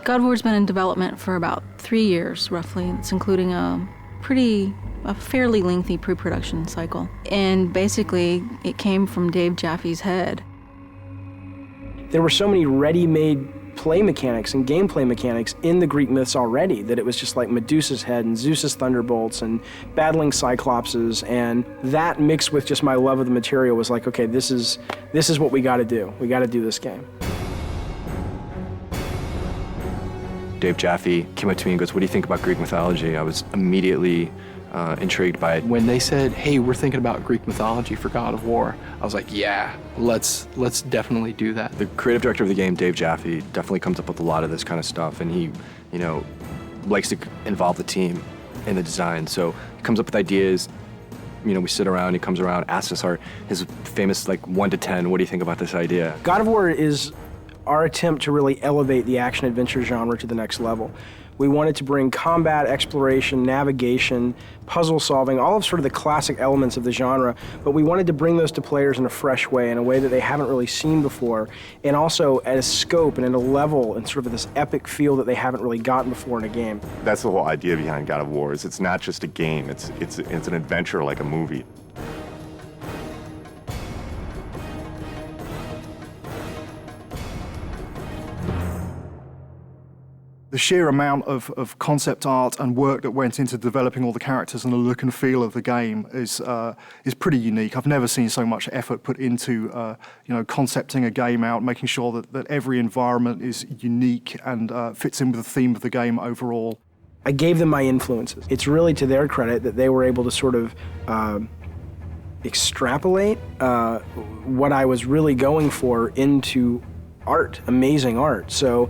God of War's been in development for about 3 years, roughly. It's including a fairly lengthy pre-production cycle. And basically, it came from Dave Jaffe's head. There were so many ready-made play mechanics and gameplay mechanics in the Greek myths already that it was just like Medusa's head and Zeus's thunderbolts and battling Cyclopses, and that mixed with just my love of the material was like, okay, this is what we gotta do. We gotta do this game. Dave Jaffe came up to me and goes, "What do you think about Greek mythology?" I was immediately intrigued by it. When they said, "Hey, we're thinking about Greek mythology for God of War," I was like, "Yeah, let's definitely do that." The creative director of the game, Dave Jaffe, definitely comes up with a lot of this kind of stuff, and he, likes to involve the team in the design. So he comes up with ideas. We sit around. He comes around, asks us his famous 1 to 10. What do you think about this idea? God of War is our attempt to really elevate the action-adventure genre to the next level. We wanted to bring combat, exploration, navigation, puzzle solving, all of sort of the classic elements of the genre, but we wanted to bring those to players in a fresh way, in a way that they haven't really seen before, and also at a scope and at a level and sort of this epic feel that they haven't really gotten before in a game. That's the whole idea behind God of War, is it's not just a game, it's an adventure like a movie. The sheer amount of concept art and work that went into developing all the characters and the look and feel of the game is pretty unique. I've never seen so much effort put into concepting a game out, making sure that every environment is unique and fits in with the theme of the game overall. I gave them my influences. It's really to their credit that they were able to sort of extrapolate what I was really going for into art, amazing art. So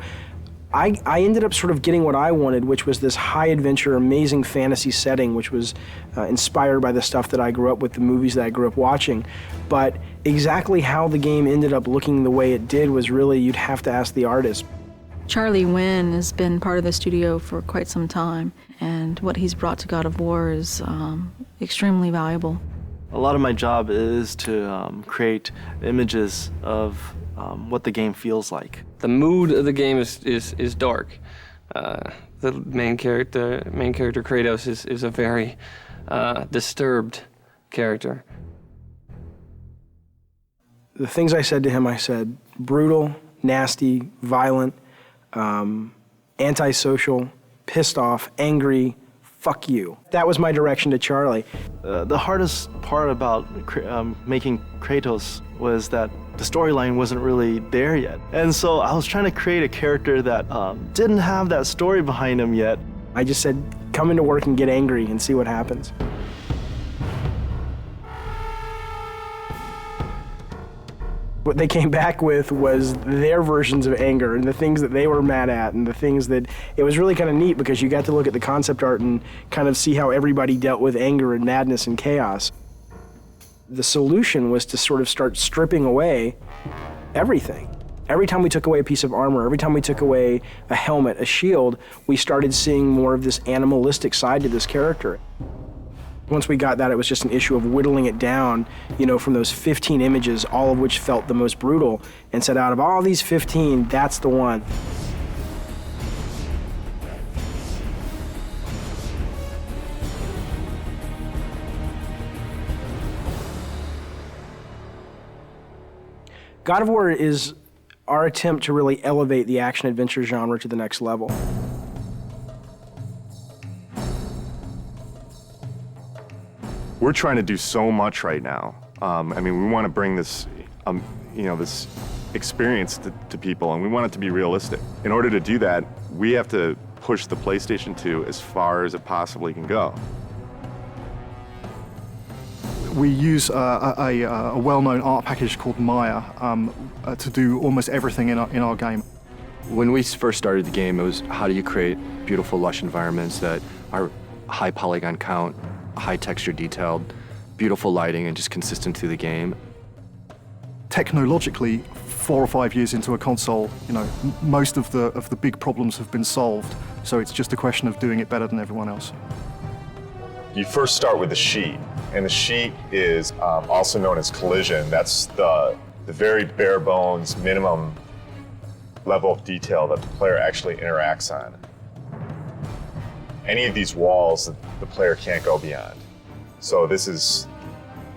I ended up sort of getting what I wanted, which was this high-adventure, amazing fantasy setting, which was inspired by the stuff that I grew up with, the movies that I grew up watching. But exactly how the game ended up looking the way it did was really, you'd have to ask the artist. Charlie Wynn has been part of the studio for quite some time, and what he's brought to God of War is extremely valuable. A lot of my job is to create images of what the game feels like. The mood of the game is dark. The main character Kratos is a very disturbed character. The things I said to him, I said brutal, nasty, violent, antisocial, pissed off, angry, fuck you. That was my direction to Charlie. The hardest part about making Kratos was that the storyline wasn't really there yet. And so I was trying to create a character that didn't have that story behind him yet. I just said, come into work and get angry and see what happens. What they came back with was their versions of anger and the things that they were mad at and the things that, it was really kind of neat because you got to look at the concept art and kind of see how everybody dealt with anger and madness and chaos. The solution was to sort of start stripping away everything. Every time we took away a piece of armor, every time we took away a helmet, a shield, we started seeing more of this animalistic side to this character. Once we got that, it was just an issue of whittling it down, from those 15 images, all of which felt the most brutal, and said, out of all these 15, that's the one. God of War is our attempt to really elevate the action-adventure genre to the next level. We're trying to do so much right now. We want to bring this, this experience to people, and we want it to be realistic. In order to do that, we have to push the PlayStation 2 as far as it possibly can go. We use a well-known art package called Maya to do almost everything in our game. When we first started the game, it was how do you create beautiful, lush environments that are high polygon count, high texture detailed, beautiful lighting, and just consistent through the game. Technologically, 4 or 5 years into a console, most of the big problems have been solved, so it's just a question of doing it better than everyone else. You first start with the sheet, and the sheet is also known as collision. That's the very bare bones minimum level of detail that the player actually interacts on. Any of these walls that the player can't go beyond. So this is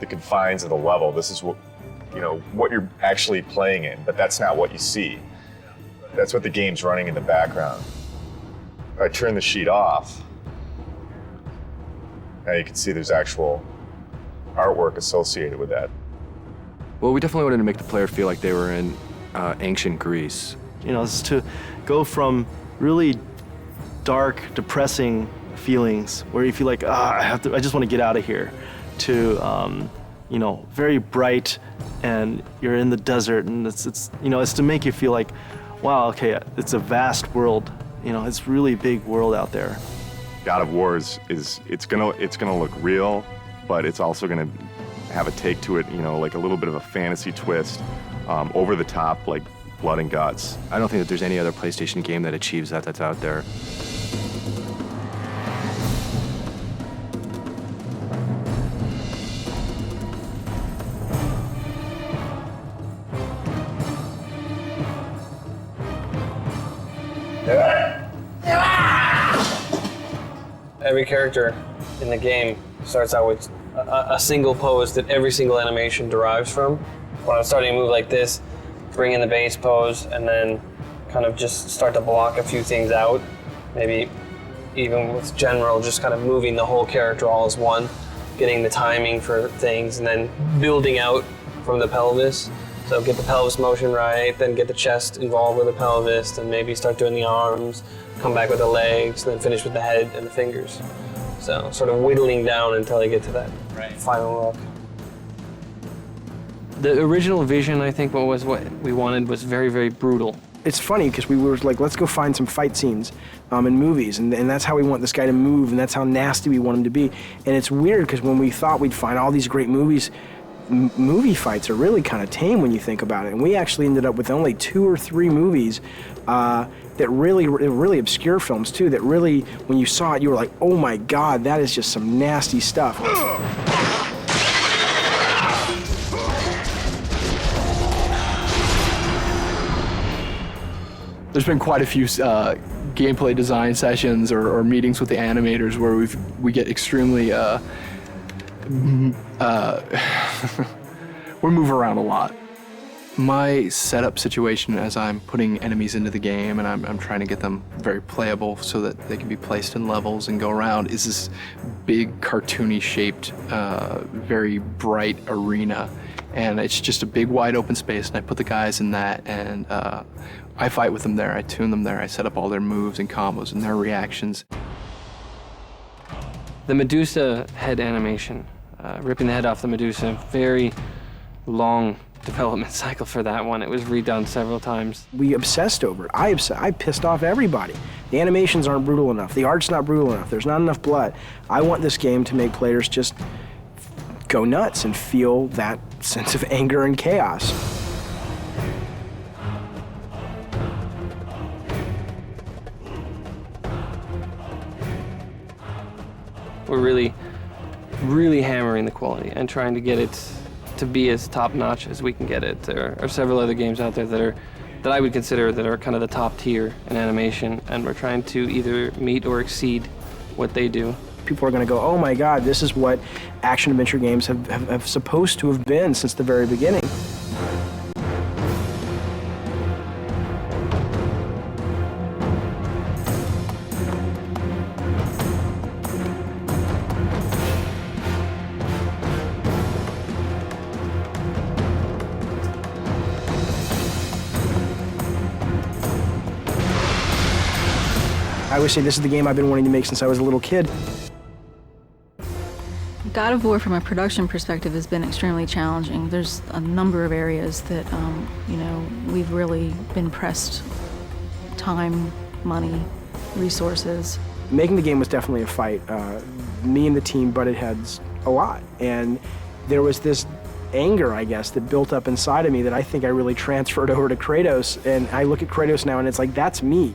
the confines of the level. This is what, what you're actually playing in, but that's not what you see. That's what the game's running in the background. If I turn the sheet off, now you can see there's actual artwork associated with that. Well, we definitely wanted to make the player feel like they were in ancient Greece. It's to go from really dark, depressing feelings where you feel like, I just want to get out of here, to very bright, and you're in the desert, and it's to make you feel like, wow, okay, it's a vast world. It's really big world out there. God of War it's gonna look real, but it's also gonna have a take to it, like a little bit of a fantasy twist, over the top, like blood and guts. I don't think that there's any other PlayStation game that achieves that that's out there. Every character in the game starts out with a single pose that every single animation derives from. When I'm starting to move like this, bring in the base pose, and then kind of just start to block a few things out. Maybe even with general, just kind of moving the whole character all as one, getting the timing for things, and then building out from the pelvis. So get the pelvis motion right, then get the chest involved with the pelvis, then maybe start doing the arms, come back with the legs, then finish with the head and the fingers. So sort of whittling down until I get to that final look. The original vision, I think, what we wanted was very, very brutal. It's funny because we were like, let's go find some fight scenes in movies, and that's how we want this guy to move, and that's how nasty we want him to be. And it's weird because when we thought we'd find all these great movies, movie fights are really kind of tame when you think about it. And we actually ended up with only 2 or 3 movies that really obscure films too, that really, when you saw it, you were like, oh my God, that is just some nasty stuff. There's been quite a few gameplay design sessions or meetings with the animators where we get extremely we move around a lot. My setup situation as I'm putting enemies into the game and I'm trying to get them very playable so that they can be placed in levels and go around is this big cartoony shaped, very bright arena. And it's just a big wide open space, and I put the guys in that, and I fight with them there, I tune them there, I set up all their moves and combos and their reactions. The Medusa head animation, ripping the head off the Medusa, very long development cycle for that one. It was redone several times. We obsessed over it. I pissed off everybody. The animations aren't brutal enough. The art's not brutal enough. There's not enough blood. I want this game to make players just go nuts and feel that sense of anger and chaos. We're really, really hammering the quality and trying to get it to be as top-notch as we can get it. There are several other games out there that I would consider that are kind of the top tier in animation, and we're trying to either meet or exceed what they do. People are going to go, oh my God, this is what action-adventure games have supposed to have been since the very beginning. I always say this is the game I've been wanting to make since I was a little kid. God of War, from a production perspective, has been extremely challenging. There's a number of areas that, we've really been pressed time, money, resources. Making the game was definitely a fight. Me and the team butted heads a lot, and there was this anger, I guess, that built up inside of me that I think I really transferred over to Kratos, and I look at Kratos now and it's like, that's me.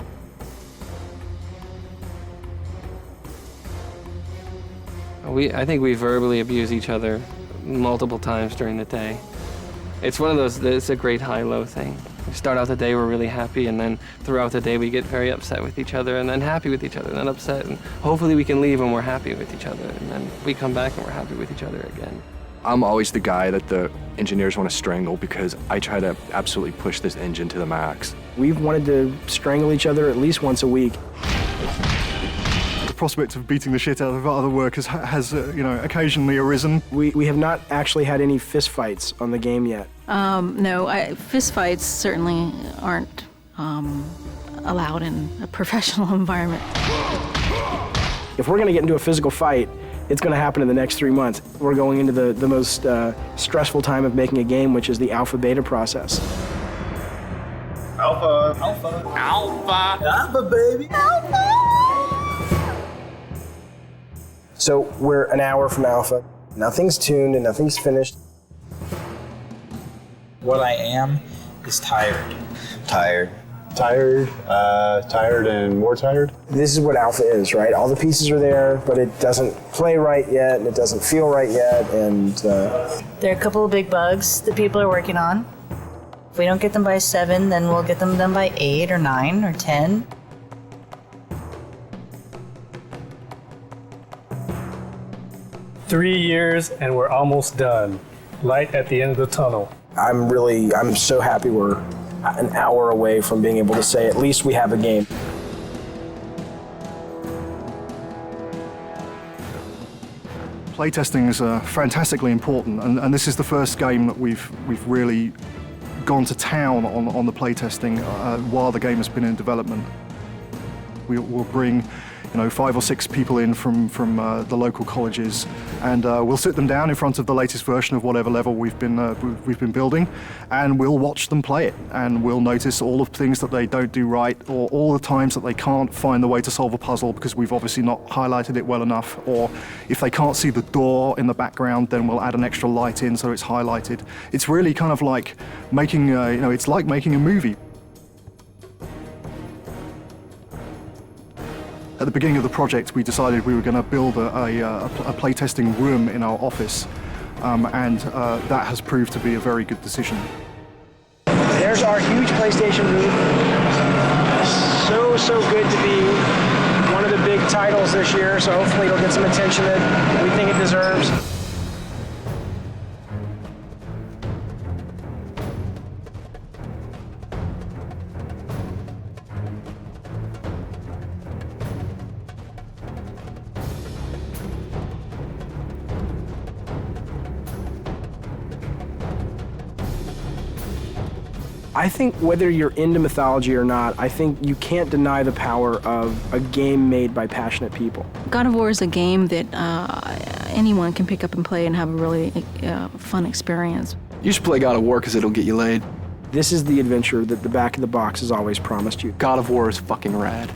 I think we verbally abuse each other multiple times during the day. It's one of those, it's a great high-low thing. Start out the day, we're really happy, and then throughout the day we get very upset with each other, and then happy with each other, and then upset, and hopefully we can leave when we're happy with each other, and then we come back and we're happy with each other again. I'm always the guy that the engineers want to strangle because I try to absolutely push this engine to the max. We've wanted to strangle each other at least once a week. The prospect of beating the shit out of other workers has occasionally arisen. We have not actually had any fist fights on the game yet. No, fist fights certainly aren't allowed in a professional environment. If we're going to get into a physical fight, it's going to happen in the next 3 months. We're going into the most stressful time of making a game, which is the alpha-beta process. Alpha. Alpha. Alpha. Alpha, baby. Alpha. So we're an hour from alpha. Nothing's tuned and nothing's finished. What I am is tired. Tired. Tired and more tired. This is what alpha is, right? All the pieces are there, but it doesn't play right yet, and it doesn't feel right yet, and... There are a couple of big bugs that people are working on. If we don't get them by 7, then we'll get them done by 8 or 9 or 10. Three years and we're almost done. Light at the end of the tunnel. I'm so happy we're an hour away from being able to say at least we have a game. Playtesting is fantastically important, and this is the first game that we've really gone to town on the playtesting while the game has been in development. We'll bring 5 or 6 people in from the local colleges, and we'll sit them down in front of the latest version of whatever level we've been building, and we'll watch them play it, and we'll notice all of the things that they don't do right, or all the times that they can't find the way to solve a puzzle because we've obviously not highlighted it well enough, or if they can't see the door in the background, then we'll add an extra light in so it's highlighted. It's really kind of like making it's like making a movie. At the beginning of the project, we decided we were going to build a playtesting room in our office, and that has proved to be a very good decision. There's our huge PlayStation booth. So good to be one of the big titles this year, so hopefully it'll get some attention that we think it deserves. I think whether you're into mythology or not, I think you can't deny the power of a game made by passionate people. God of War is a game that anyone can pick up and play and have a really fun experience. You should play God of War because it'll get you laid. This is the adventure that the back of the box has always promised you. God of War is fucking rad.